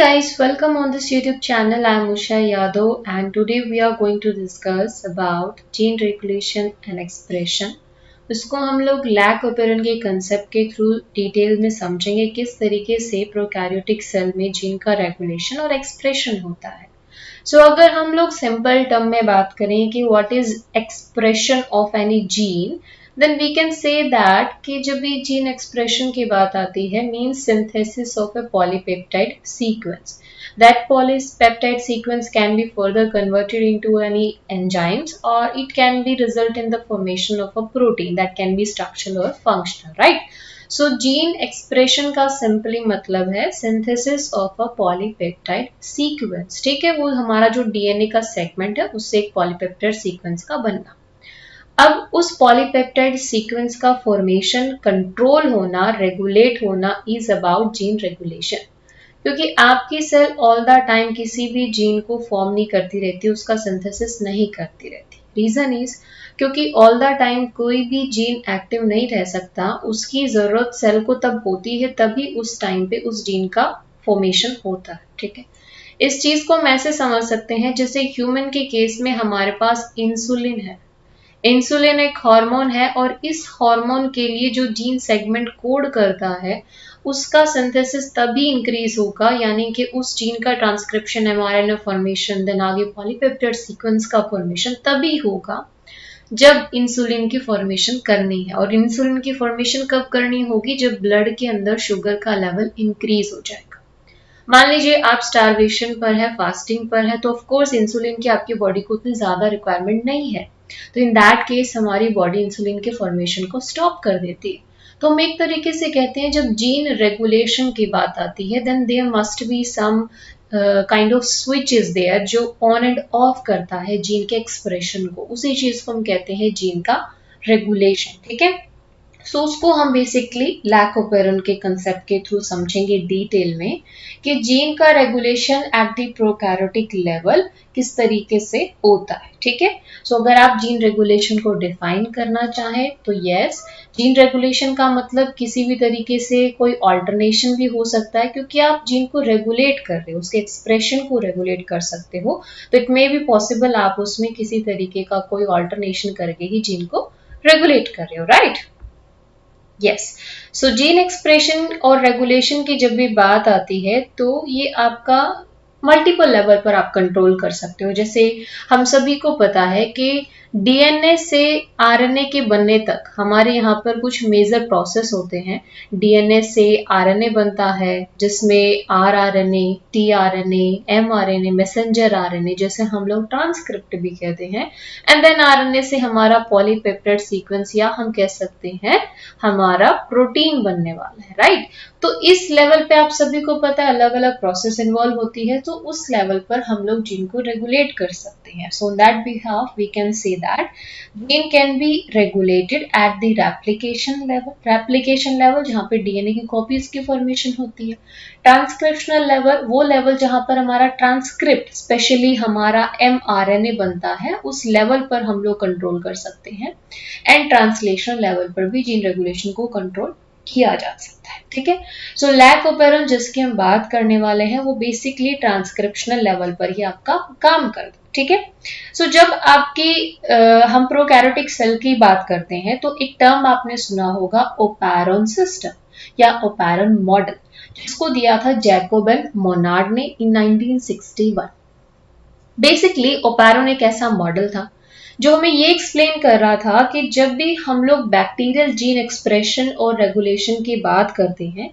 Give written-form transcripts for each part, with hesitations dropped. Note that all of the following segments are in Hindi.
guys, welcome on this YouTube channel. I am Usha Yadav and today we are going to discuss about gene regulation and expression. उसको हम लोग लैक ओपेरन के कंसेप्ट के थ्रू डिटेल में समझेंगे किस तरीके से प्रोकैरियोटिक सेल में जीन का रेगुलेशन और एक्सप्रेशन होता है। अगर हम लोग सिंपल टर्म में बात करें कि what is expression of any gene, then we can say that कि जब भी जीन एक्सप्रेशन की बात आती है means synthesis of a polypeptide sequence. That polypeptide sequence can be further converted into any enzymes or it can be result in the formation of a protein that can be structural or functional, right? So gene expression का simply मतलब है synthesis of a polypeptide sequence. ठीक है, वो हमारा जो DNA का segment है उससे एक polypeptide sequence का बनना। अब उस पॉलीपेप्टाइड सीक्वेंस का फॉर्मेशन, कंट्रोल होना, रेगुलेट होना इज अबाउट जीन रेगुलेशन। क्योंकि आपकी सेल ऑल द टाइम किसी भी जीन को फॉर्म नहीं करती रहती, उसका सिंथेसिस नहीं करती रहती। रीजन इज क्योंकि ऑल द टाइम कोई भी जीन एक्टिव नहीं रह सकता, उसकी जरूरत सेल को तब होती है, तभी उस टाइम पे उस जीन का फॉर्मेशन होता है। ठीक है, इस चीज को हम ऐसे समझ सकते हैं जैसे ह्यूमन के केस में हमारे पास इंसुलिन है। इंसुलिन एक हार्मोन है और इस हार्मोन के लिए जो जीन सेगमेंट कोड करता है उसका सिंथेसिस तभी इंक्रीज होगा, यानी कि उस जीन का ट्रांसक्रिप्शन, एमआरएनए फॉर्मेशन, देन आगे पॉलीपेप्टाइड सीक्वेंस का फॉर्मेशन तभी होगा जब इंसुलिन की फॉर्मेशन करनी है। और इंसुलिन की फॉर्मेशन कब करनी होगी? जब ब्लड के अंदर शुगर का लेवल इंक्रीज हो जाएगा। मान लीजिए आप स्टारवेशन पर है, फास्टिंग पर है, तो ऑफ कोर्स इंसुलिन की आपकी बॉडी को उतनी ज्यादा रिक्वायरमेंट नहीं है, तो इन दैट केस हमारी बॉडी इंसुलिन के फॉर्मेशन को स्टॉप कर देती है। तो हम एक तरीके से कहते हैं जब जीन रेगुलेशन की बात आती है then there must be some kind of switch is there जो ऑन एंड ऑफ करता है जीन के एक्सप्रेशन को। उसी चीज को हम कहते हैं जीन का रेगुलेशन। ठीक है, सो उसको हम बेसिकली लैक ओपेरन के कंसेप्ट के थ्रू समझेंगे डिटेल में कि जीन का regulation at the prokaryotic level किस तरीके से होता है। ठीक है, सो अगर आप जीन रेगुलेशन को डिफाइन करना चाहें तो यस, जीन रेगुलेशन का मतलब किसी भी तरीके से कोई ऑल्टरनेशन भी हो सकता है, क्योंकि आप जीन को रेगुलेट कर रहे हो, उसके एक्सप्रेशन को रेगुलेट कर सकते हो, तो इट मे बी पॉसिबल आप उसमें किसी तरीके का कोई ऑल्टरनेशन करके ही जीन को रेगुलेट कर रहे हो, राइट? यस, सो जीन एक्सप्रेशन और रेगुलेशन की जब भी बात आती है तो ये आपका मल्टीपल लेवल पर आप कंट्रोल कर सकते हो। जैसे हम सभी को पता है कि डीएनए से आरएनए के बनने तक हमारे यहाँ पर कुछ मेजर प्रोसेस होते हैं। डीएनए से आरएनए बनता है जिसमें rRNA, tRNA, mRNA, messenger RNA जैसे हम लोग ट्रांसक्रिप्ट भी कहते हैं, एंड देन आरएनए से हमारा पॉलीपेप्टाइड सीक्वेंस या हम कह सकते हैं हमारा प्रोटीन बनने वाला है, राइट? तो इस लेवल पे आप सभी को पता है अलग अलग प्रोसेस इन्वॉल्व होती है, तो उस लेवल पर हम लोग जीन को रेगुलेट कर सकते हैं। So that behalf we can say that gene can be regulated at the replication level जहाँ पे डीएनए की कॉपीज की फॉर्मेशन होती है। ट्रांसक्रिप्शनल लेवल वो लेवल जहाँ पर हमारा ट्रांसक्रिप्ट स्पेशली हमारा एमआरएनए बनता है, उस लेवल पर हम लोग कंट्रोल कर सकते हैं। एंड ट्रांसलेशनल लेवल पर भी जीन रेगुलेशन को कंट्रोल किया जा सकता है। ठीक है, सो लैक ओपेरन जिसकी हम बात करने वाले हैं वो बेसिकली ट्रांसक्रिप्शनल लेवल पर ही आपका काम करता है। ठीक है, सो जब आपकी हम प्रोकैरियोटिक सेल की बात करते हैं तो एक टर्म आपने सुना होगा ओपेरॉन सिस्टम या ओपेरॉन मॉडल, जिसको दिया था जैकोब एंड मोनार्ड ने इन 1961। बेसिकली ओपेरॉन एक ऐसा मॉडल था जो हमें ये एक्सप्लेन कर रहा था कि जब भी हम लोग बैक्टीरियल जीन एक्सप्रेशन और रेगुलेशन की बात करते हैं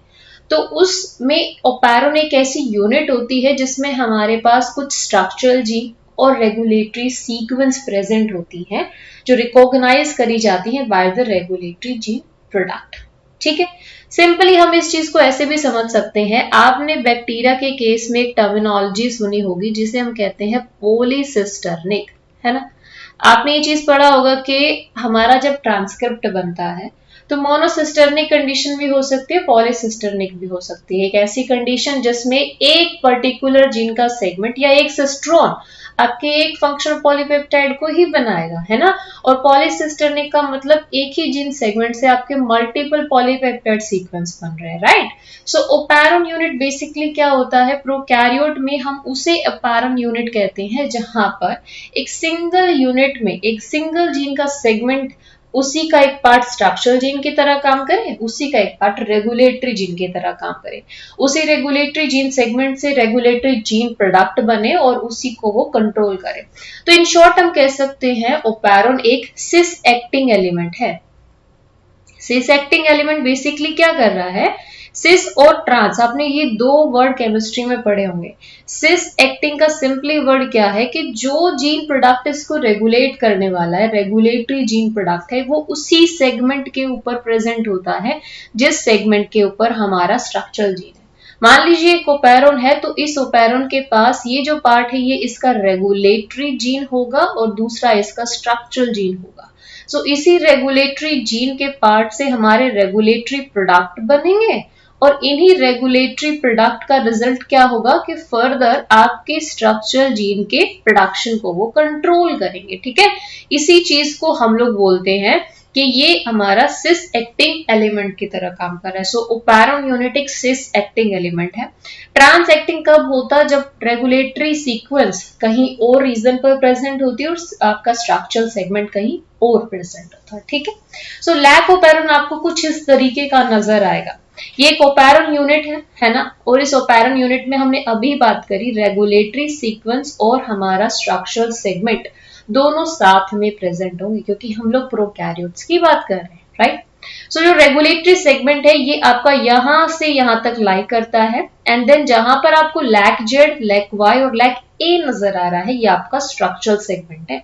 तो उसमें ओपेरॉन एक ऐसी यूनिट होती है जिसमें हमारे पास कुछ स्ट्रक्चरल जीन और रेगुलेटरी सीक्वेंस प्रेजेंट होती हैं जो रिकॉग्नाइज करी जाती हैं by the regulatory gene product. ठीक है, सिंपली हम इस चीज को ऐसे भी समझ सकते हैं, आपने बैक्टीरिया के केस में एक टर्मिनोलॉजी सुनी होगी जिसे हम कहते हैं पॉलीसिस्टर्निक, है ना? आपने ये चीज पढ़ा होगा कि हमारा जब ट्रांसक्रिप्ट बनता है तो मोनोसिस्टर्निक कंडीशन भी हो सकती है, पॉलीसिस्टर्निक भी हो सकती है। एक ऐसी कंडीशन जिसमें एक पर्टिकुलर जीन का सेगमेंट या एक सिस्ट्रॉन आपके एक फंक्शनल पॉलीपेप्टाइड को ही बनाएगा, है ना। और पॉलीसिस्टर्निक का मतलब एक ही जीन सेगमेंट से आपके मल्टीपल पॉलीपेप्टाइड सीक्वेंस बन रहे हैं, राइट। सो ओपैरॉन यूनिट बेसिकली क्या होता है, प्रोकैरियोट में हम उसे ओपैरॉन यूनिट कहते हैं जहां पर एक सिंगल यूनिट में एक सिंगल जीन का सेगमेंट, उसी का एक पार्ट स्ट्रक्चरल जीन की तरह काम करे, उसी का एक पार्ट रेगुलेटरी जीन की तरह काम करे, उसी रेगुलेटरी जीन सेगमेंट से रेगुलेटरी जीन प्रोडक्ट बने और उसी को वो कंट्रोल करे। तो इन शॉर्ट हम कह सकते हैं ओपैरॉन एक सिस एक्टिंग एलिमेंट है। सिस एक्टिंग एलिमेंट बेसिकली क्या कर रहा है, सिस और ट्रांस, आपने ये दो वर्ड केमिस्ट्री में पढ़े होंगे। सिस एक्टिंग का सिंपली वर्ड क्या है कि जो जीन प्रोडक्ट इसको रेगुलेट करने वाला है, रेगुलेटरी जीन प्रोडक्ट है, वो उसी सेगमेंट के ऊपर प्रेजेंट होता है जिस सेगमेंट के ऊपर हमारा स्ट्रक्चरल जीन है। मान लीजिए एक ओपैरॉन है, तो इस ओपैरॉन के पास ये जो पार्ट है ये इसका रेगुलेटरी जीन होगा और दूसरा इसका स्ट्रक्चरल जीन होगा। सो इसी रेगुलेटरी जीन के पार्ट से हमारे रेगुलेटरी प्रोडक्ट बनेंगे और इन्हीं रेगुलेटरी प्रोडक्ट का रिजल्ट क्या होगा कि फर्दर आपके स्ट्रक्चरल जीन के प्रोडक्शन को वो कंट्रोल करेंगे, ठीक है। इसी चीज को हम लोग बोलते हैं कि ये हमारा सिस एक्टिंग एलिमेंट की तरह काम कर रहा है। सो ओपैरॉन यूनिट एक सिस एक्टिंग एलिमेंट है। ट्रांस एक्टिंग कब होता है, जब रेगुलेटरी सीक्वेंस कहीं और रीजन पर प्रेजेंट होती है और आपका स्ट्रक्चरल सेगमेंट कहीं और प्रेजेंट होता है, ठीक है। सो लैक ओपैरॉन आपको कुछ इस तरीके का नजर आएगा। ये एक ओपैरॉन यूनिट है ना, और इस ओपैरॉन यूनिट में हमने अभी बात करी रेगुलेटरी सीक्वेंस और हमारा स्ट्रक्चरल सेगमेंट दोनों साथ में प्रेजेंट होंगे क्योंकि हम लोग प्रोकैरियोट्स की बात कर रहे हैं, राइट। सो जो रेगुलेटरी सेगमेंट है ये आपका यहां से यहां तक लाई करता है एंड देन जहां पर आपको लैक जेड, लैक वाई और लैक ए नजर आ रहा है ये आपका स्ट्रक्चरल सेगमेंट है।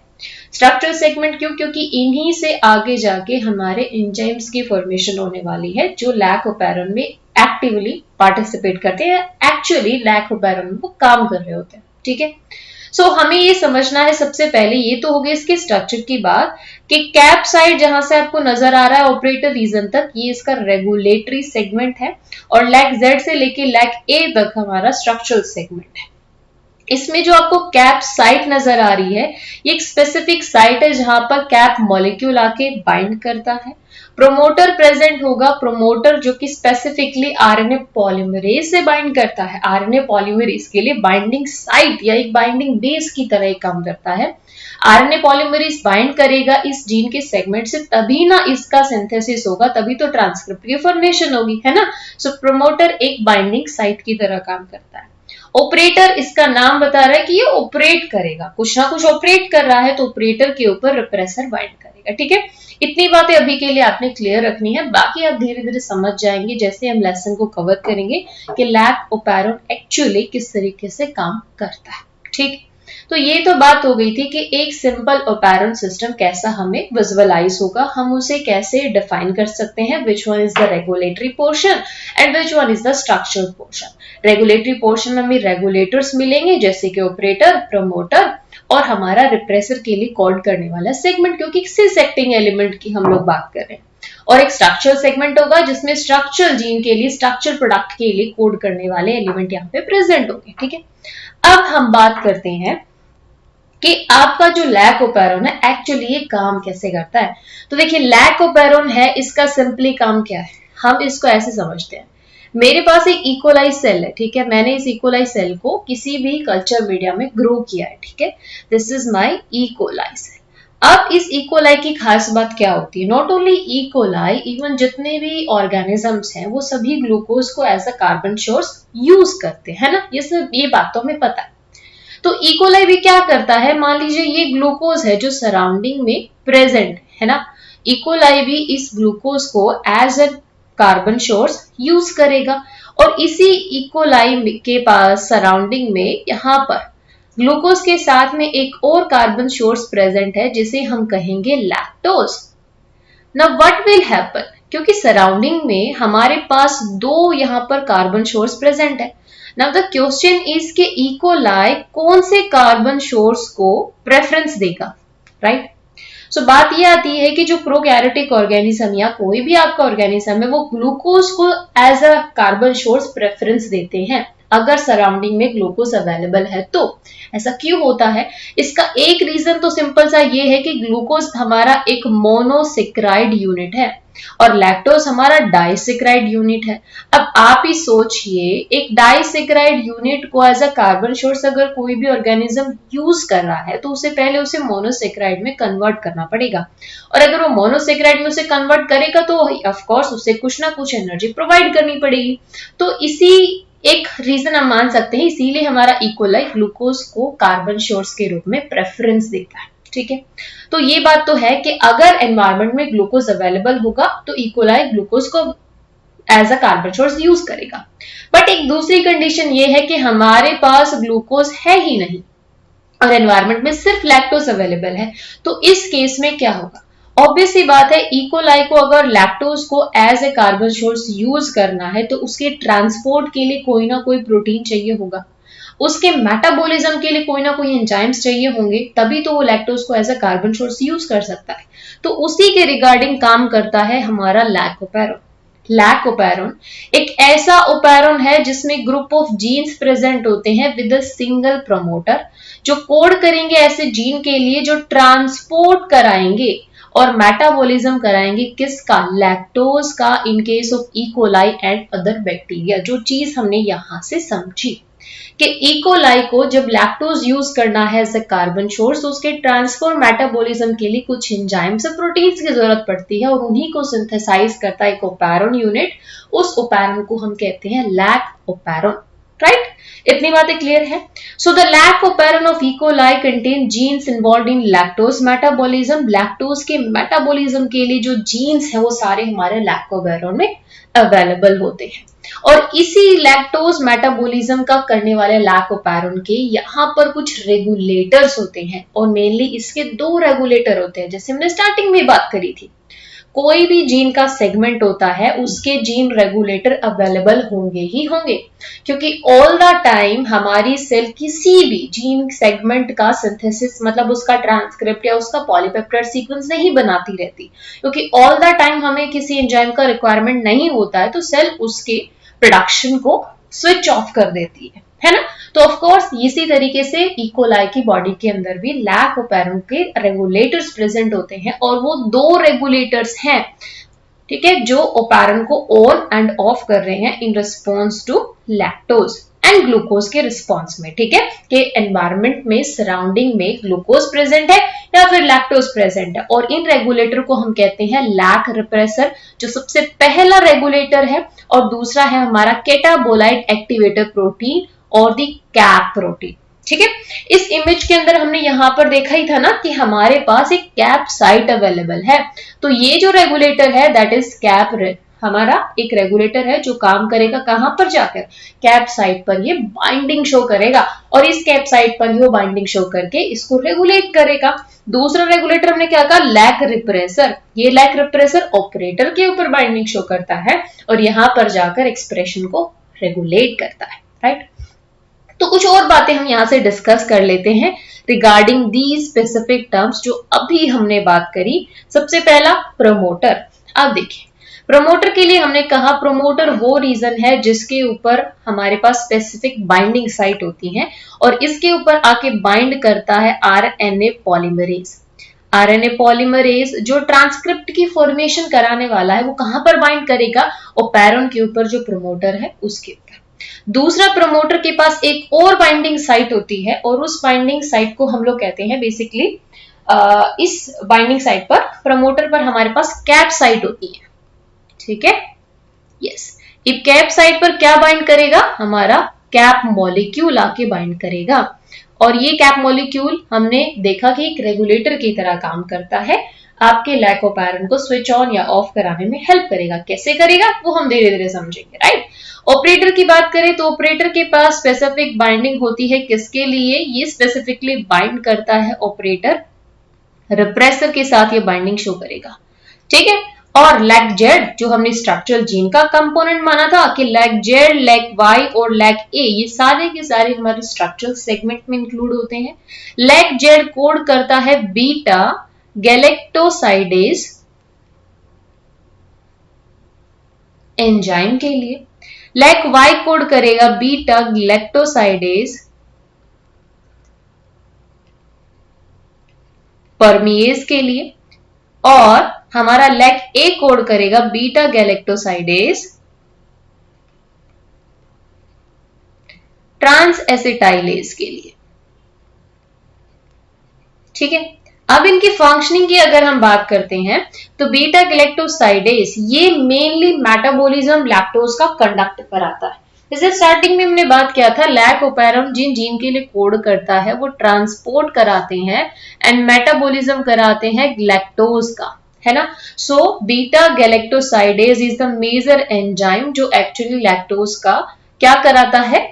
स्ट्रक्चरल सेगमेंट क्यों, क्योंकि इन्हीं से आगे जाके हमारे एंजाइम्स की फॉर्मेशन होने वाली है जो लैक ओपैरॉन में एक्टिवली पार्टिसिपेट करते हैं, एक्चुअली लैक ओपैरॉन में वो काम कर रहे होते हैं, ठीक है। सो हमें ये समझना है सबसे पहले, ये तो हो गई इसके स्ट्रक्चर की बात कि कैप साइड जहां से आपको नजर आ रहा है ऑपरेटर रीजन तक ये इसका रेगुलेटरी सेगमेंट है और लैक जेड से लेके लैक ए तक हमारा स्ट्रक्चरल सेगमेंट है। इसमें जो आपको कैप साइट नजर आ रही है ये एक स्पेसिफिक साइट है जहां पर कैप मॉलिक्यूल आके बाइंड करता है। प्रोमोटर प्रेजेंट होगा, प्रोमोटर जो कि स्पेसिफिकली आरएनए पॉलीमरेज से बाइंड करता है। आरएनए पॉलीमरेज के लिए बाइंडिंग साइट या एक बाइंडिंग बेस की तरह काम करता है। आरएनए पॉलीमरेज बाइंड करेगा इस जीन के सेगमेंट से, तभी ना इसका सिंथेसिस होगा, तभी तो ट्रांसक्रिप्ट की फॉर्मेशन होगी, है ना। सो प्रोमोटर एक बाइंडिंग साइट की तरह काम करता है। ऑपरेटर इसका नाम बता रहा है कि ये ऑपरेट करेगा, कुछ ना कुछ ऑपरेट कर रहा है तो ऑपरेटर के ऊपर रिप्रेसर बाइंड करेगा, ठीक है। इतनी बातें अभी के लिए आपने क्लियर रखनी है, बाकी आप धीरे धीरे समझ जाएंगे जैसे हम लेसन को कवर करेंगे कि लैक ओपैरॉन एक्चुअली किस तरीके से काम करता है, ठीक। तो ये तो बात हो गई थी कि एक सिंपल ओपैरॉन सिस्टम कैसा हमें विजुअलाइज होगा, हम उसे कैसे डिफाइन कर सकते हैं, which one is the regulatory portion and which one is the structural portion. Regulatory portion में हमें रेगुलेटर्स मिलेंगे जैसे कि ऑपरेटर, प्रमोटर और हमारा रिप्रेसर के लिए कोड करने वाला सेगमेंट, क्योंकि सिस एक्टिंग एलिमेंट की हम लोग बात कर रहे हैं। और एक स्ट्रक्चरल सेगमेंट होगा जिसमें स्ट्रक्चरल जीन के लिए, स्ट्रक्चर प्रोडक्ट के लिए कोड करने वाले एलिमेंट यहाँ पे प्रेजेंट होंगे, ठीक है। अब हम बात करते हैं कि आपका जो लैक ओपैरॉन है एक्चुअली ये काम कैसे करता है। तो देखिए लैक ओपैरॉन है, इसका सिंपली काम क्या है, हम इसको ऐसे समझते हैं। मेरे पास एक इकोलाई सेल है, ठीक है, मैंने इस इकोलाई सेल को किसी भी कल्चर मीडिया में ग्रो किया है, ठीक है, this is my E coli cell. अब इस इकोलाई की खास बात क्या होती है, नॉट ओनली इकोलाई, इवन जितने भी ऑर्गेनिजम्स हैं वो सभी ग्लूकोज को as a carbon source use करते हैं, है ना, ये बात तो हमें पता है। तो इकोलाई भी क्या करता है, मान लीजिए ये ग्लूकोज है जो सराउंडिंग में प्रेजेंट है ना, इकोलाई भी इस ग्लूकोज को as a carbon source use करेगा और इसी इकोलाई के पास सराउंडिंग में यहाँ पर ग्लूकोज के साथ में एक और कार्बन सोर्स प्रेजेंट है जिसे हम कहेंगे lactose. Now what will happen, क्योंकि सराउंडिंग में हमारे पास दो यहाँ पर कार्बन सोर्स प्रेजेंट है। नाउ द क्वेश्चन इज के इकोलाई कौन से कार्बन सोर्स को प्रेफरेंस देगा, राइट। सो बात ये आती है कि जो प्रोकैरियोटिक ऑर्गेनिज्म या कोई भी आपका ऑर्गेनिज्म है वो ग्लूकोज को as a carbon source preference देते हैं, अगर सराउंडिंग में ग्लूकोज अवेलेबल है तो। ऐसा क्यों होता है? इसका एक रीजन तो सिंपल सा ये है कि ग्लूकोज हमारा एक मोनोसेक्राइड यूनिट है और लैक्टोज हमारा डाइसेक्राइड यूनिट है। अब आप ही सोचिए, एक डाइसेक्राइड यूनिट को एज अ कार्बन सोर्स अगर कोई भी ऑर्गेनिज्म यूज कर रहा है तो उसे पहले उसे मोनोसेक्राइड में कन्वर्ट करना पड़ेगा, और अगर वो मोनोसेक्राइड में उसे कन्वर्ट करेगा तो ऑफ कोर्स उसे कुछ ना कुछ एनर्जी प्रोवाइड करनी पड़ेगी। तो इसी एक रीजन हम मान सकते हैं, इसीलिए हमारा इकोलाई ग्लूकोज को कार्बन सोर्स के रूप में प्रेफरेंस देता है। ठीक है, तो ये बात तो है कि अगर एनवायरमेंट में ग्लूकोज अवेलेबल होगा तो इकोलाई ग्लूकोज को as a carbon source use करेगा। बट एक दूसरी कंडीशन ये है कि हमारे पास ग्लूकोज है ही नहीं और एनवायरमेंट में सिर्फ लैक्टोज अवेलेबल है, तो इस केस में क्या होगा? ऑब्वियस सी बात है, इकोलाई को अगर लैक्टोज को as a carbon source use करना है तो उसके ट्रांसपोर्ट के लिए कोई ना कोई प्रोटीन चाहिए होगा, उसके मेटाबॉलिज्म के लिए कोई ना कोई एंजाइम्स चाहिए होंगे, तभी तो वो लैक्टोज को as a carbon source use कर सकता है। तो उसी के रिगार्डिंग काम करता है हमारा लैकोपेरोन। लैकोपेरोन एक ऐसा ओपेरोन है जिसमें ग्रुप ऑफ जीन्स प्रेजेंट होते हैं विद अ सिंगल प्रमोटर, जो कोड करेंगे ऐसे जीन के लिए जो ट्रांसपोर्ट कराएंगे और मेटाबॉलिज्म कराएंगे किसका? लैक्टोज का, in case of E coli and other bacteria. जो चीज हमने यहां से समझी कि इकोलाई को जब लैक्टोज यूज करना है एज अ कार्बन सोर्स तो उसके ट्रांसफर मेटाबॉलिज्म के लिए कुछ एंजाइम्स और प्रोटीन्स की जरूरत पड़ती है और उन्हीं को सिंथेसाइज करता है एक ओपेरोन यूनिट। उस ओपेरोन को हम कहते हैं लैक ओपेरोन। राइट, इतनी बातें क्लियर है? So the lac operon of E coli contain genes involved in lactose metabolism. Lactose के मेटाबॉलिज्म के लिए जो जीन्स है वो सारे हमारे लैक ओपेरोन में अवेलेबल होते हैं और इसी लैक्टोज मेटाबॉलिज्म का करने वाले लैकोपेरोन के यहाँ पर कुछ रेगुलेटर्स होते हैं और मेनली इसके दो रेगुलेटर होते हैं, जैसे हमने स्टार्टिंग में बात करी थी। कोई भी जीन का सेगमेंट होता है उसके जीन रेगुलेटर अवेलेबल होंगे ही होंगे, क्योंकि ऑल द टाइम हमारी सेल किसी भी जीन सेगमेंट का सिंथेसिस मतलब उसका ट्रांसक्रिप्ट या उसका पॉलीपेप्टाइड सीक्वेंस नहीं बनाती रहती, क्योंकि ऑल द टाइम हमें किसी एंजाइम का रिक्वायरमेंट नहीं होता है तो सेल उसके प्रोडक्शन को स्विच ऑफ कर देती है ना? तो ऑफ कोर्स इसी तरीके से इकोलाई की बॉडी के अंदर भी लैक ओपेरोन के रेगुलेटर्स प्रेजेंट होते हैं और वो दो रेगुलेटर्स हैं, ठीक है, जो ओपेरोन को ऑन एंड ऑफ कर रहे हैं in response to lactose and glucose के रिस्पॉन्स में। ठीक है, कि एनवायरमेंट में सराउंडिंग में ग्लूकोज प्रेजेंट है या फिर लैक्टोज प्रेजेंट है, और इन रेगुलेटर को हम कहते हैं लैक रिप्रेसर, जो सबसे पहला रेगुलेटर है, और दूसरा है हमारा कैटाबोलाइट एक्टिवेटर प्रोटीन और दी कैप प्रोटीन। ठीक है, इस इमेज के अंदर हमने यहां पर देखा ही था ना कि हमारे पास एक कैप साइट अवेलेबल है, तो ये जो रेगुलेटर है दैट इज कैप, हमारा एक रेगुलेटर है जो काम करेगा कहां पर जाकर? कैप साइट पर ये बाइंडिंग शो करेगा और इस कैप साइट पर ही वो बाइंडिंग शो करके इसको रेगुलेट करेगा। दूसरा रेगुलेटर हमने क्या कहा? Lac repressor. ये लैक रिप्रेसर ऑपरेटर के ऊपर बाइंडिंग शो करता है और यहां पर जाकर एक्सप्रेशन को रेगुलेट करता है। राइट, तो कुछ और बातें हम यहां से डिस्कस कर लेते हैं रिगार्डिंग दी स्पेसिफिक टर्म्स जो अभी हमने बात करी। सबसे पहला प्रमोटर। अब देखिए, प्रमोटर के लिए हमने कहा प्रमोटर वो रीजन है जिसके ऊपर हमारे पास स्पेसिफिक बाइंडिंग साइट होती है और इसके ऊपर आके बाइंड करता है आरएनए पॉलीमरेज। आरएनए पॉलीमरेज जो ट्रांसक्रिप्ट की फॉर्मेशन कराने वाला है वो कहां पर बाइंड करेगा? ओपेरोन के ऊपर, जो प्रमोटर है उसके ऊपर। दूसरा, प्रमोटर के पास एक और बाइंडिंग साइट होती है और उस बाइंडिंग साइट को हम लोग कहते हैं बेसिकली इस बाइंडिंग साइट पर, प्रमोटर पर हमारे पास कैप साइट होती है। ठीक है, यस, इस कैप साइट पर क्या बाइंड करेगा? हमारा कैप मॉलिक्यूल आके बाइंड करेगा और ये कैप मॉलिक्यूल हमने देखा कि एक रेगुलेटर की तरह काम करता है, आपके लैकोपेरोन को स्विच ऑन या ऑफ कराने में हेल्प करेगा। कैसे करेगा वो हम धीरे धीरे समझेंगे। राइट, ऑपरेटर की बात करें तो ऑपरेटर के पास स्पेसिफिक बाइंडिंग होती है, किसके लिए? ये स्पेसिफिकली बाइंड करता है ऑपरेटर रिप्रेसर के साथ, ये बाइंडिंग शो करेगा। ठीक है, और लैक जेड जो हमने स्ट्रक्चरल जीन का कंपोनेंट माना था कि लैक जेड, लैक वाई और लैक ए, ये सारे के सारे हमारे स्ट्रक्चरल सेगमेंट में इंक्लूड होते हैं। लैक जेड कोड करता है बीटा गैलेक्टोसाइडेज एंजाइम के लिए। लैक वाई कोड करेगा बीटा गैलेक्टोसाइडेज परमिएज के लिए, और हमारा लैक ए कोड करेगा बीटा गैलेक्टोसाइडेज ट्रांस एसिटाइलेज के लिए। ठीक है, अब इनकी फंक्शनिंग की अगर हम बात करते हैं तो बीटा गैलेक्टोसाइडेज ये मेनली मेटाबॉलिज्म लैक्टोज का कंडक्ट कराता है। जैसे स्टार्टिंग में हमने बात किया था, लैक ओपेरम जिन जीन के लिए कोड करता है वो ट्रांसपोर्ट कराते हैं एंड मेटाबॉलिज्म कराते हैं लैक्टोज का, है ना। So beta galactosidase is the major enzyme जो एक्चुअली लैक्टोज का क्या कराता है,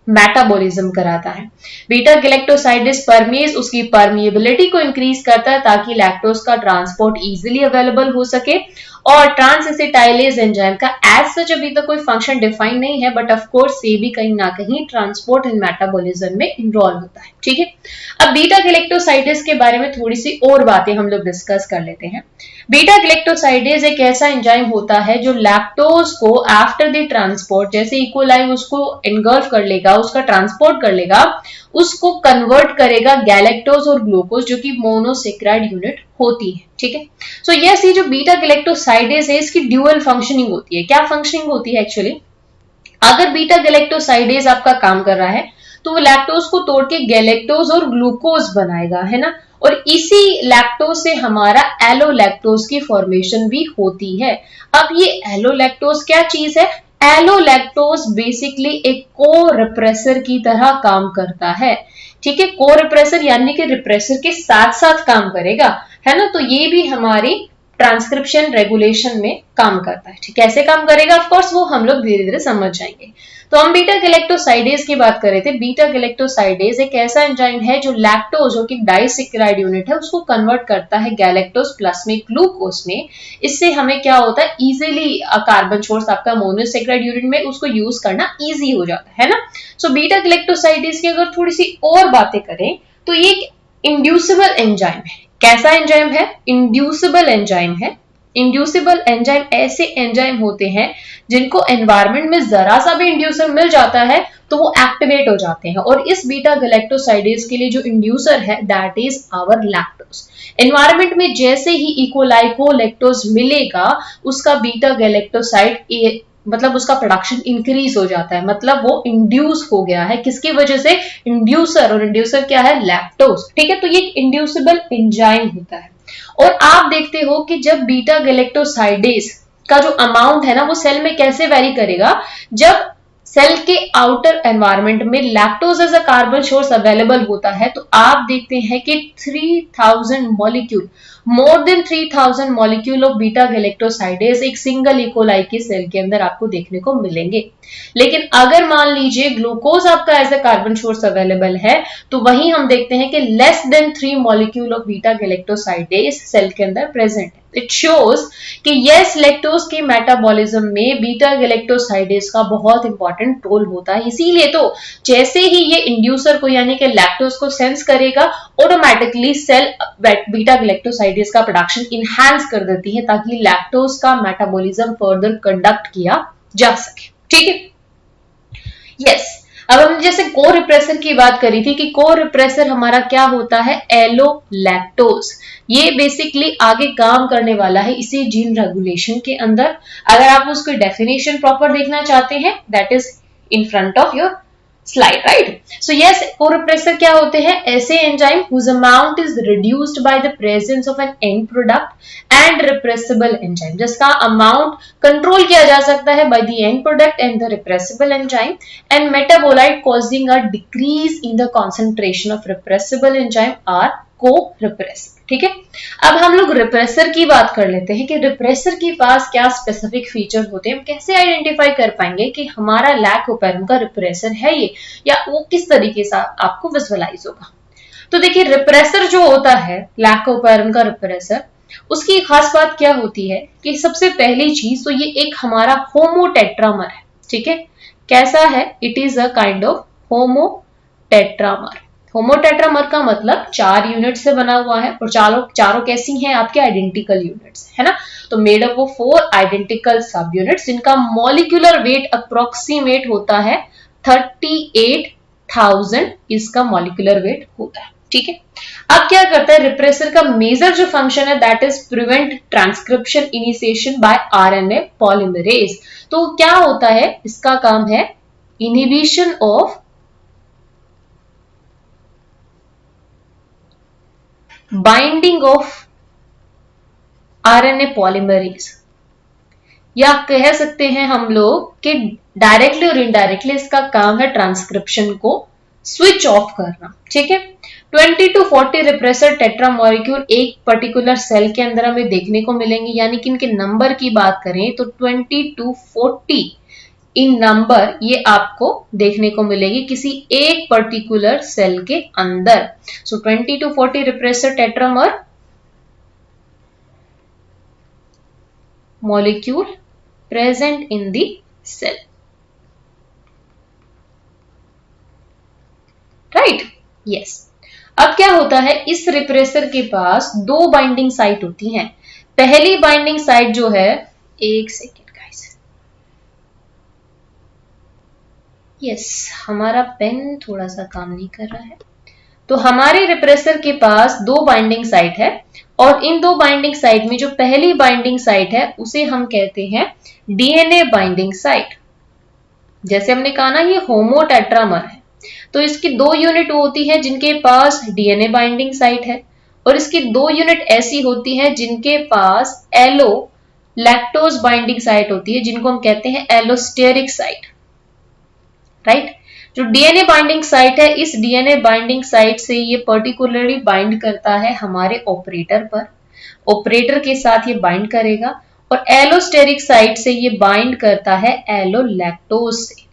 मेटाबॉलिज्म कराता है। बीटा गैलेक्टोसाइडेज परमेज उसकी परमिएबिलिटी को इंक्रीज करता है ताकि लैक्टोज का ट्रांसपोर्ट इजीली अवेलेबल हो सके, और ट्रांस एसिटाइलेज एंजाइम का एज सच अभी तक कोई फंक्शन डिफाइन नहीं है, बट ऑफ कोर्स ये भी कहीं ना कहीं ट्रांसपोर्ट एंड मेटाबॉलिज्म में इन्वॉल्व होता है। ठीक है, अब बीटा गैलेक्टोसाइडेज के बारे में थोड़ी सी और बातें हम लोग डिस्कस कर लेते हैं। बीटा गैलेक्टोसाइडेज एक ऐसा एंजाइम होता है जो लैक्टोज को आफ्टर द ट्रांसपोर्ट, जैसे इकोलाई उसको एनगल्फ कर लेगा, उसका ट्रांसपोर्ट कर लेगा, उसको कन्वर्ट करेगा गैलेक्टोज और ग्लूकोज जो कि मोनोसेक्राइड यूनिट होती है। ठीक है, सो यस ये जो बीटा गैलेक्टोसाइडेज है इसकी ड्यूअल फंक्शनिंग होती है। क्या फंक्शनिंग होती है एक्चुअली, अगर बीटा गैलेक्टोसाइडेज आपका काम कर रहा है तो वो लैक्टोज को तोड़ के गैलेक्टोज और ग्लूकोज बनाएगा, है ना, और इसी लैक्टोज से हमारा एलोलैक्टोज की फॉर्मेशन भी होती है। अब ये एलोलैक्टोज क्या चीज है, एलोलैक्टोज बेसिकली एक को रिप्रेसर की तरह काम करता है। ठीक है, को रिप्रेसर यानी कि रिप्रेसर के साथ साथ काम करेगा, है ना, तो ये भी हमारी ट्रांसक्रिप्शन रेगुलेशन में काम करता है। ठीक, कैसे काम करेगा ऑफ कोर्स वो हम लोग धीरे धीरे समझ जाएंगे। तो हम बीटा गैलेक्टोसाइडेज की बात कर रहे थे। बीटा गैलेक्टोसाइडेज एक ऐसा एंजाइम है जो लैक्टोज जो कि डाइसेक्राइड यूनिट है उसको कन्वर्ट करता है गैलेक्टोज प्लस में ग्लूकोज में। इससे हमें क्या होता है, इजीली कार्बन सोर्स आपका मोनोसेक्राइड यूनिट में उसको यूज करना इजी हो जाता है ना। सो बीटा गैलेक्टोसाइडेज की अगर थोड़ी सी और बातें करें तो ये एक इंड्यूसिबल एंजाइम है। कैसा एंजाइम है, इंड्यूसिबल एंजाइम है। इंड्यूसिबल एंजाइम ऐसे एंजाइम होते हैं जिनको एनवायरनमेंट में जरा सा भी इंड्यूसर मिल जाता है तो वो एक्टिवेट हो जाते हैं, और इस बीटा गैलेक्टोसाइडेज के लिए जो इंड्यूसर है that is our lactose. Environment में जैसे ही इकोलाई को लैक्टोज मिलेगा उसका बीटा गैलेक्टोसाइड मतलब उसका प्रोडक्शन इंक्रीज हो जाता है, मतलब वो इंड्यूस हो गया है। किसकी वजह से, इंड्यूसर, और इंड्यूसर क्या है, लैक्टोज। ठीक है, तो ये इंड्यूसिबल एंजाइम होता है। और आप देखते हो कि जब बीटा गैलेक्टोसाइडेज का जो अमाउंट है ना वो सेल में कैसे वेरी करेगा, जब सेल के आउटर एनवायरनमेंट में lactose as a carbon source available होता है तो आप देखते हैं कि 3000 molecule, more than 3000 molecule of beta galactosidase एक सिंगल इकोलाई की सेल के अंदर आपको देखने को मिलेंगे। लेकिन अगर मान लीजिए ग्लूकोज आपका as a carbon source available है तो वहीं हम देखते हैं कि less than 3 molecule of beta galactosidase cell के अंदर प्रेजेंट है। इट शोज कि यस लैक्टोज के मेटाबॉलिज्म में बीटा गैलेक्टोसाइडेज का बहुत इंपॉर्टेंट रोल होता है। इसीलिए तो जैसे ही ये इंड्यूसर को यानी कि लैक्टोज को सेंस करेगा ऑटोमेटिकली सेल बीटा गैलेक्टोसाइडेज का प्रोडक्शन इनहैंस कर देती है ताकि लैक्टोज का मेटाबॉलिज्म फर्दर कंडक्ट किया जा सके। ठीक है, यस अब हमने जैसे को रिप्रेसर की बात करी थी कि को रिप्रेसर हमारा क्या होता है, एलोलैक्टोज। ये बेसिकली आगे काम करने वाला है इसी जीन रेगुलेशन के अंदर। अगर आप उसकी डेफिनेशन प्रॉपर देखना चाहते हैं that is in front of your slide, right. So yes, corepressor क्या होते हैं, ऐसे enzyme whose amount is reduced by the presence of an end product and repressible enzyme, जिसका अमाउंट कंट्रोल किया जा सकता है by the end product and the repressible enzyme and metabolite causing a decrease in the concentration of repressible enzyme are को-रिप्रेसर। ठीक है, अब हम लोग रिप्रेसर की बात कर लेते हैं कि रिप्रेसर के पास क्या स्पेसिफिक फीचर होते हैं, हम कैसे आइडेंटिफाई कर पाएंगे कि हमारा लैक ओपेरम का रिप्रेसर है ये, या वो किस तरीके से आपको विजुअलाइज होगा। तो देखिए रिप्रेसर जो होता है लैक ओपेरम का रिप्रेसर, उसकी खास बात क्या होती है कि सबसे पहली चीज तो ये एक हमारा होमोटेट्रामर है। ठीक है, कैसा है, it is a kind of homotetramer. Homotetramer का मतलब 4 यूनिट से बना हुआ है और चारों कैसी हैं आपके आइडेंटिकल यूनिट्स, है ना। तो मेड अप ऑफ 4 आइडेंटिकल सब यूनिट्स जिनका मॉलिक्यूलर वेट अप्रोक्सीमेट होता है 38,000 इसका मॉलिक्यूलर वेट होता है, ठीक है। अब क्या करता है रिप्रेसर का मेजर जो फंक्शन है that is prevent transcription initiation by RNA polymerase. तो क्या होता है, इसका काम है inhibition of binding of RNA polymerase, या कह सकते हैं हम लोग कि डायरेक्टली और इनडायरेक्टली इसका काम है ट्रांसक्रिप्शन को स्विच ऑफ करना, ठीक है। 20 to 40 रिप्रेसर टेट्रामॉलिक्यूल एक पर्टिकुलर सेल के अंदर हमें देखने को मिलेंगे, यानी कि इनके नंबर की बात करें तो 20 to 40 इन नंबर ये आपको देखने को मिलेगी किसी एक पर्टिकुलर सेल के अंदर। सो 20 to 40 repressor tetramer molecule present in the cell, right? yes. अब क्या होता है, इस रिप्रेसर के पास 2 बाइंडिंग साइट होती हैं। पहली बाइंडिंग साइट जो है, एक सेकेंड गाइस, यस हमारा पेन थोड़ा सा काम नहीं कर रहा है। तो हमारे रिप्रेसर के पास 2 बाइंडिंग साइट है और इन 2 बाइंडिंग साइट में जो पहली बाइंडिंग साइट है उसे हम कहते हैं डीएनए बाइंडिंग साइट। जैसे हमने कहा ना ये होमोटेट्रामर है, तो इसकी 2 यूनिट होती है जिनके पास डीएनए बाइंडिंग साइट है और इसकी 2 यूनिट ऐसी होती है जिनके पास एलो लैक्टोज बाइंडिंग साइट होती है, जिनको हम कहते हैं एलोस्टेरिक साइट, राइट। जो डीएनए बाइंडिंग साइट है, इस डीएनए बाइंडिंग साइट से ये पर्टिकुलरली बाइंड करता है हमारे ऑपरेटर पर, ऑपरेटर के साथ ये बाइंड करेगा और एलोस्टेरिक साइट से ये बाइंड करता है एलोलैक्टोज से,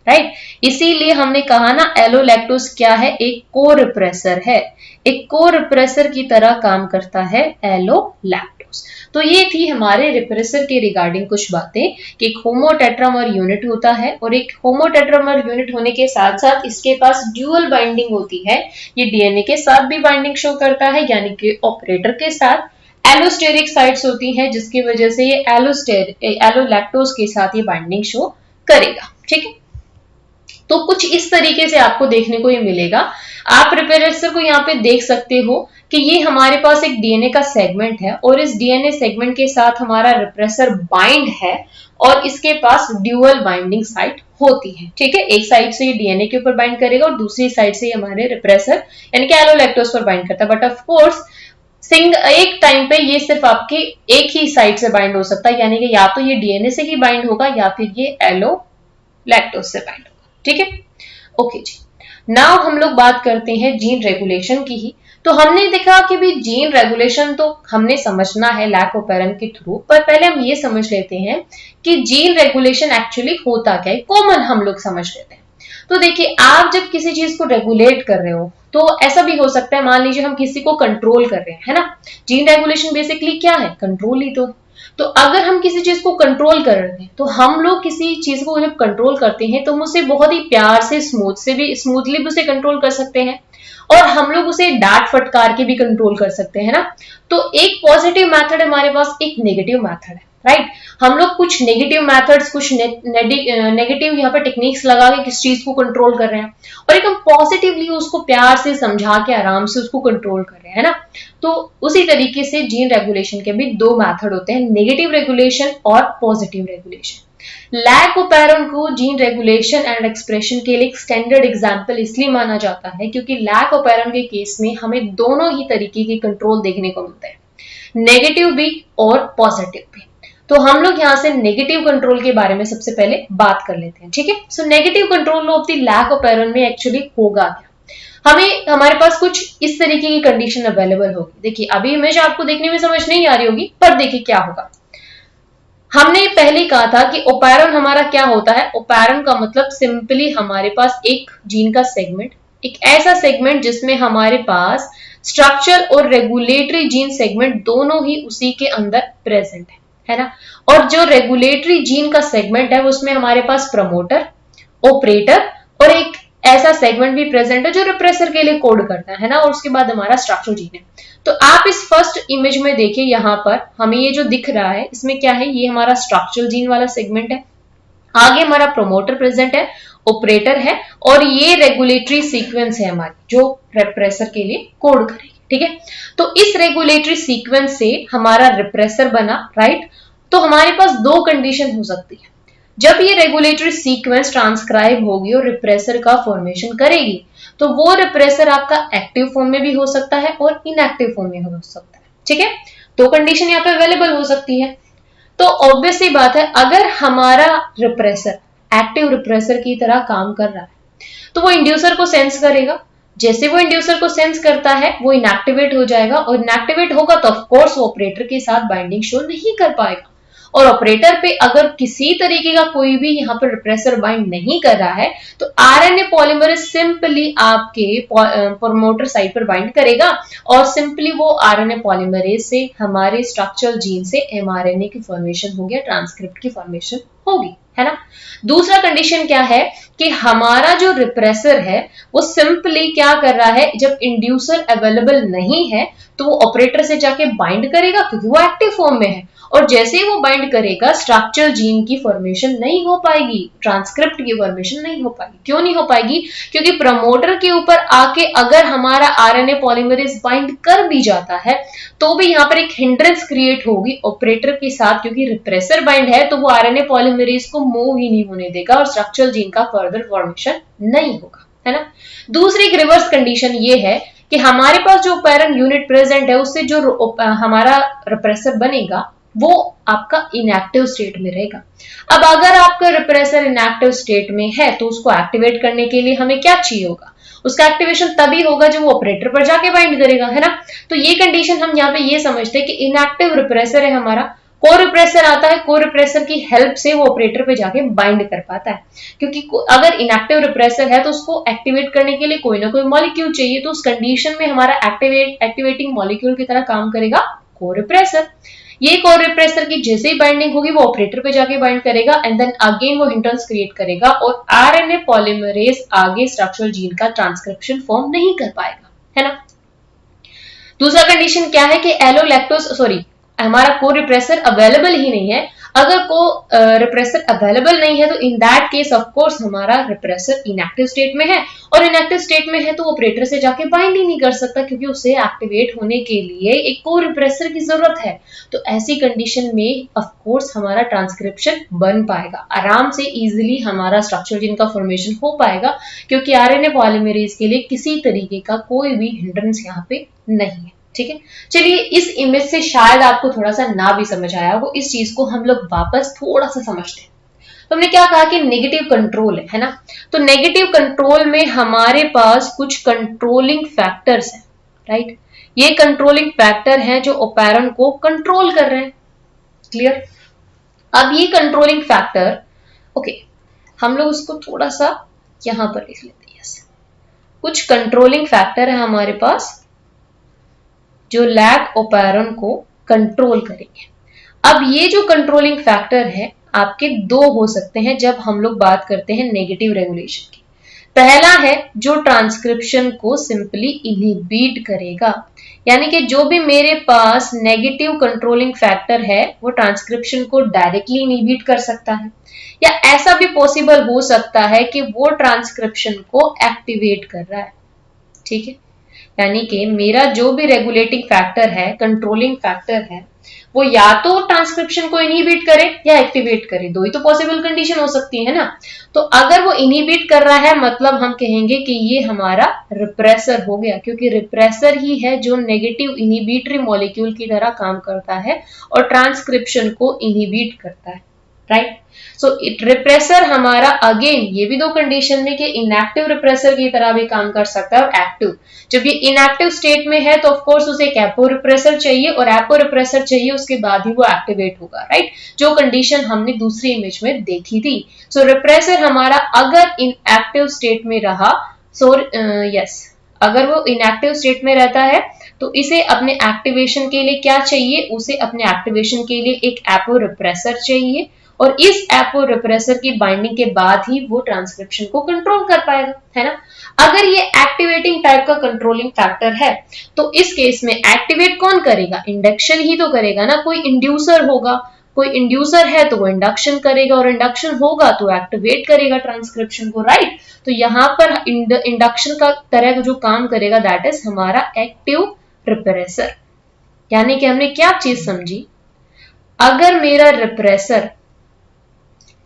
राइट। इसीलिए हमने कहा ना एलोलैक्टोज क्या है, एक को रिप्रेसर है, एक को रिप्रेसर की तरह काम करता है एलोलैक्टोज। तो ये थी हमारे रिप्रेसर के रिगार्डिंग कुछ बातें कि एक होमोटेट्रामर यूनिट होता है और एक होमोटेट्रामर यूनिट होने के साथ साथ इसके पास ड्यूअल बाइंडिंग होती है, ये डीएनए के साथ भी बाइंडिंग शो करता है यानी कि ऑपरेटर के साथ। एलोस्टेरिक साइट्स होती हैं जिसकी वजह से ये एलोलैक्टोज के साथ ये बाइंडिंग शो करेगा, ठीक है। तो कुछ इस तरीके से आपको देखने को ये मिलेगा। आप रिप्रेसर को यहाँ पे देख सकते हो कि ये हमारे पास एक डीएनए का सेगमेंट है और इस डीएनए सेगमेंट के साथ हमारा रिप्रेसर बाइंड है और इसके पास ड्यूअल बाइंडिंग साइट होती है, ठीक है। एक साइड से ये डीएनए के ऊपर बाइंड करेगा और दूसरी साइड से हमारे रिप्रेसर यानी कि एलोलैक्टोज पर बाइंड करता है। बट ऑफ कोर्स एक टाइम पे ये सिर्फ आपके एक ही साइड से बाइंड हो सकता है, यानी कि या तो ये डीएनए से ही बाइंड होगा या फिर ये एलोलैक्टोज से बाइंड होगा, ठीक है। ओके जी, नाउ हम लोग बात करते हैं जीन रेगुलेशन की ही। तो हमने देखा कि भी जीन रेगुलेशन तो हमने समझना है लैक ऑपेरन के थ्रू, पर पहले हम ये समझ लेते हैं कि जीन रेगुलेशन एक्चुअली होता क्या है, कॉमन हम लोग समझ लेते हैं। तो देखिए, आप जब किसी चीज को रेगुलेट कर रहे हो तो ऐसा भी हो सकता है, मान लीजिए हम किसी को कंट्रोल कर रहे हैं, है ना। जीन रेगुलेशन बेसिकली क्या है, कंट्रोल ही तो अगर हम किसी चीज को कंट्रोल कर रहे हैं तो हम लोग किसी चीज को जब कंट्रोल करते हैं तो हम उसे बहुत ही प्यार से स्मूथली भी उसे कंट्रोल कर सकते हैं और हम लोग उसे डांट फटकार के भी कंट्रोल कर सकते हैं ना। तो एक पॉजिटिव मेथड हमारे पास, एक नेगेटिव मेथड है, राइट। हम लोग कुछ नेगेटिव मेथड्स, कुछ नेगेटिव यहाँ पे टेक्निक्स लगा के किस चीज को कंट्रोल कर रहे हैं और एक हम पॉजिटिवली उसको प्यार से समझा के आराम से उसको कंट्रोल कर रहे हैं, है ना। तो उसी तरीके से जीन रेगुलेशन के भी 2 मेथड होते हैं, नेगेटिव रेगुलेशन और पॉजिटिव रेगुलेशन। लैक ऑपेरन को जीन रेगुलेशन एंड एक्सप्रेशन के लिए एक स्टैंडर्ड एग्जांपल इसलिए माना जाता है क्योंकि लैक ऑपेरन के केस में हमें दोनों ही तरीके के कंट्रोल देखने को मिलते हैं, नेगेटिव भी और पॉजिटिव भी। तो हम लोग यहाँ से नेगेटिव कंट्रोल के बारे में सबसे पहले बात कर लेते हैं, ठीक है। So negative control of the lac operon में एक्चुअली होगा क्या, हमारे पास कुछ इस तरीके की कंडीशन अवेलेबल होगी। देखिए, अभी इमेज आपको देखने में समझ नहीं आ रही होगी, पर देखिए क्या होगा। हमने पहले कहा था कि ओपेरन हमारा क्या होता है, ओपेरन का मतलब सिंपली हमारे पास एक जीन का सेगमेंट, एक ऐसा सेगमेंट जिसमें हमारे पास स्ट्रक्चर और रेगुलेटरी जीन सेगमेंट दोनों ही उसी के अंदर प्रेजेंट है ना। और जो रेगुलेटरी जीन का सेगमेंट है उसमें हमारे पास प्रमोटर, ऑपरेटर और एक ऐसा सेगमेंट भी प्रेजेंट है जो रिप्रेसर के लिए कोड करता है ना, और उसके बाद हमारा स्ट्रक्चरल जीन है। तो आप इस फर्स्ट इमेज में देखिए, यहाँ पर हमें ये जो दिख रहा है इसमें क्या है, ये हमारा स्ट्रक्चरल जीन वाला सेगमेंट है, आगे हमारा प्रोमोटर प्रेजेंट है, ऑपरेटर है, और ये रेगुलेटरी सीक्वेंस है हमारी जो रिप्रेसर के लिए कोड करेगी। ठीक है, तो इस रेगुलेटरी सीक्वेंस से हमारा रिप्रेसर बना, राइट। तो हमारे पास दो कंडीशन हो सकती है, जब ये रेगुलेटरी सीक्वेंस ट्रांसक्राइब होगी और रिप्रेसर का फॉर्मेशन करेगी, तो वो रिप्रेसर आपका एक्टिव फॉर्म में भी हो सकता है और इनएक्टिव फॉर्म में हो सकता है। ठीक है, दो कंडीशन यहाँ पे अवेलेबल हो सकती है। तो ऑब्वियसली बात है, अगर हमारा रिप्रेसर एक्टिव रिप्रेसर की तरह काम कर रहा है तो वो इंड्यूसर को सेंस करेगा, जैसे वो इंड्यूसर को सेंस करता है वो इनएक्टिवेट हो जाएगा, और इनएक्टिवेट होगा तो ऑफकोर्स वो ऑपरेटर के साथ बाइंडिंग शो नहीं कर पाएगा, और ऑपरेटर पे अगर किसी तरीके का कोई भी यहाँ पर रिप्रेसर बाइंड नहीं कर रहा है तो आरएनए पॉलीमरेज सिंपली आपके प्रोमोटर साइट पर बाइंड करेगा, और सिंपली वो आरएनए पॉलीमरेज से हमारे स्ट्रक्चरल जीन से एमआरएनए की फॉर्मेशन हो गया, ट्रांसक्रिप्ट की फॉर्मेशन होगी, है ना। दूसरा कंडीशन क्या है कि हमारा जो रिप्रेसर है वो सिंपली क्या कर रहा है, जब इंड्यूसर अवेलेबल नहीं है तो वो ऑपरेटर से जाके बाइंड करेगा क्योंकि वो एक्टिव फॉर्म में है, और जैसे ही वो बाइंड करेगा स्ट्रक्चरल जीन की फॉर्मेशन नहीं हो पाएगी, ट्रांसक्रिप्ट की फॉर्मेशन नहीं हो पाएगी। क्यों नहीं हो पाएगी? क्योंकि प्रमोटर के ऊपर आके अगर हमारा आरएनए पॉलीमरेज बाइंड कर भी जाता है तो भी यहाँ पर एक हिंड्रेंस क्रिएट होगी ऑपरेटर के साथ, क्योंकि रिप्रेसर बाइंड है तो वो आरएनए पॉलीमरेज को मूव ही नहीं होने देगा और स्ट्रक्चरल जीन का फर्दर फॉर्मेशन नहीं होगा, है ना। दूसरी एक रिवर्स कंडीशन ये है कि हमारे पास जो पैरेंट यूनिट प्रेजेंट है उससे जो हमारा रिप्रेसर बनेगा वो आपका इनएक्टिव स्टेट में रहेगा। अब अगर आपका रिप्रेसर इनएक्टिव स्टेट में है तो उसको एक्टिवेट करने के लिए हमें क्या चाहिए होगा, उसका एक्टिवेशन तभी होगा जब वो ऑपरेटर पर जाके बाइंड करेगा, है ना। तो ये कंडीशन हम यहाँ पे ये समझते हैं कि इनएक्टिव रिप्रेसर है हमारा, को रिप्रेसर आता है, को रिप्रेसर की हेल्प से वो ऑपरेटर पे जाके बाइंड कर पाता है, क्योंकि अगर इनएक्टिव रिप्रेसर है तो उसको एक्टिवेट करने के लिए कोई ना कोई मॉलिक्यूल चाहिए, तो उस कंडीशन में हमारा एक्टिवेटिंग मॉलिक्यूल की तरह काम करेगा को रिप्रेसर। ये को रिप्रेसर की जैसे ही बाइंडिंग होगी वो ऑपरेटर पे जाके बाइंड करेगा एंड देन अगेन वो हिंड्रेंस क्रिएट करेगा और आरएनए पॉलीमरेज आगे स्ट्रक्चरल जीन का ट्रांसक्रिप्शन फॉर्म नहीं कर पाएगा, है ना। दूसरा कंडीशन क्या है कि हमारा को रिप्रेसर अवेलेबल ही नहीं है। अगर को रिप्रेसर अवेलेबल नहीं है तो in that case of course हमारा रिप्रेसर इनएक्टिव स्टेट में है, और इनएक्टिव स्टेट में है तो ऑपरेटर से जाके बाइंड ही नहीं कर सकता क्योंकि उसे एक्टिवेट होने के लिए एक को रिप्रेसर की जरूरत है। तो ऐसी कंडीशन में ऑफ कोर्स हमारा ट्रांसक्रिप्शन बन पाएगा, आराम से इजीली हमारा स्ट्रक्चर जीन का फॉर्मेशन हो पाएगा, क्योंकि आरएनए पॉलीमरेज के लिए किसी तरीके का कोई भी हिंड्रेंस यहाँ पे नहीं है। ठीक है, चलिए इस इमेज से शायद आपको थोड़ा सा ना भी समझ आया हो, इस चीज को हम लोग वापस थोड़ा सा समझते हैं। तो हमने क्या कहा कि नेगेटिव कंट्रोल है ना। तो नेगेटिव कंट्रोल में हमारे पास कुछ कंट्रोलिंग फैक्टर्स हैं, राइट। ये कंट्रोलिंग फैक्टर हैं जो ऑपरेंड को कंट्रोल कर रहे हैं, क्लियर। अब ये कंट्रोलिंग फैक्टर, ओके, हम लोग उसको थोड़ा सा यहां पर लिख लेते हैं। कुछ कंट्रोलिंग फैक्टर है हमारे पास जो लैग ऑपरेंड को कंट्रोल करेंगे। अब ये जो कंट्रोलिंग फैक्टर है आपके दो हो सकते हैं जब हम लोग बात करते हैं नेगेटिव रेगुलेशन की। पहला है जो ट्रांसक्रिप्शन को सिंपली इनहिबिट करेगा, यानी कि जो भी मेरे पास नेगेटिव कंट्रोलिंग फैक्टर है वो ट्रांसक्रिप्शन को डायरेक्टली इनहिबिट कर सकता है, या ऐसा भी पॉसिबल हो सकता है कि वो ट्रांसक्रिप्शन को एक्टिवेट कर रहा है। ठीक है, यानी कि मेरा जो भी रेगुलेटिंग फैक्टर है, कंट्रोलिंग फैक्टर है, वो या तो ट्रांसक्रिप्शन को इनहिबिट करे या एक्टिवेट करे, दो ही तो पॉसिबल कंडीशन हो सकती है ना। तो अगर वो इनहिबिट कर रहा है मतलब हम कहेंगे कि ये हमारा रिप्रेसर हो गया, क्योंकि रिप्रेसर ही है जो नेगेटिव इनहिबिटरी मॉलिक्यूल की तरह काम करता है और ट्रांसक्रिप्शन को इनहिबिट करता है, राइट। सो इट रिप्रेसर हमारा अगेन ये भी दो कंडीशन में कि इनएक्टिव रिप्रेसर की तरह भी काम कर सकता है और एक्टिव। जब ये इनएक्टिव स्टेट में है तो ऑफ कोर्स उसे एक एपो रिप्रेसर चाहिए, और एपो रिप्रेसर चाहिए उसके बाद ही वो एक्टिवेट होगा, राइट, जो कंडीशन हमने दूसरी इमेज में देखी थी। सो रिप्रेसर हमारा अगर इनएक्टिव स्टेट में रहा, अगर वो इनएक्टिव स्टेट में रहता है तो इसे अपने एक्टिवेशन के लिए क्या चाहिए, उसे अपने एक्टिवेशन के लिए एक एपो रिप्रेसर चाहिए, और इस एपो रिप्रेसर की बाइंडिंग के बाद ही वो ट्रांसक्रिप्शन को कंट्रोल कर पाएगा, है ना। अगर ये एक्टिवेटिंग टाइप का कंट्रोलिंग फैक्टर है तो इस केस में एक्टिवेट कौन करेगा, इंडक्शन ही तो करेगा ना, कोई इंड्यूसर होगा, कोई इंड्यूसर है तो वो इंडक्शन करेगा और इंडक्शन होगा तो एक्टिवेट करेगा ट्रांसक्रिप्शन को, राइट। तो यहां पर इंडक्शन का तरह जो काम करेगा दैट इज हमारा एक्टिव रिप्रेसर। यानी कि हमने क्या चीज समझी, अगर मेरा रिप्रेसर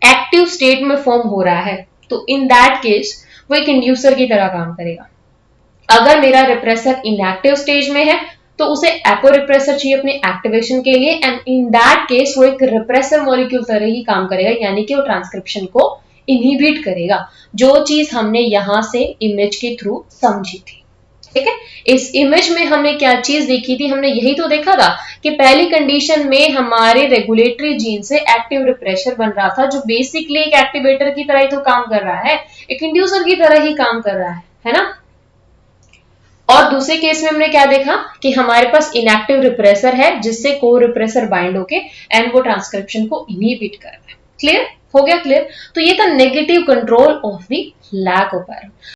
एक्टिव स्टेट में फॉर्म हो रहा है तो इन दैट केस वो एक इंड्यूसर की तरह काम करेगा। अगर मेरा रिप्रेसर इनएक्टिव स्टेज में है तो उसे एपो रिप्रेसर चाहिए अपने एक्टिवेशन के लिए, एंड इन दैट केस वो एक रिप्रेसर मॉलिक्यूल तरह ही काम करेगा, यानी कि वो ट्रांसक्रिप्शन को इनहिबिट करेगा, जो चीज हमने यहां से इमेज के थ्रू समझी थी। ठीक है, इस इमेज में हमने क्या चीज देखी थी, हमने यही तो देखा था कि पहली कंडीशन में हमारे रेगुलेटरी जीन से एक्टिव रिप्रेसर बन रहा था, जो बेसिकली एक एक्टिवेटर की तरह ही तो काम कर रहा है, एक इंड्यूसर की तरह ही काम कर रहा है ना। और दूसरे केस में हमने क्या देखा कि हमारे पास इनएक्टिव रिप्रेसर है जिससे को रिप्रेसर बाइंड होके एंड वो ट्रांसक्रिप्शन को इनहिबिट कर रहा है। क्लियर हो गया, क्लियर। तो ये था negative control of the lac of iron.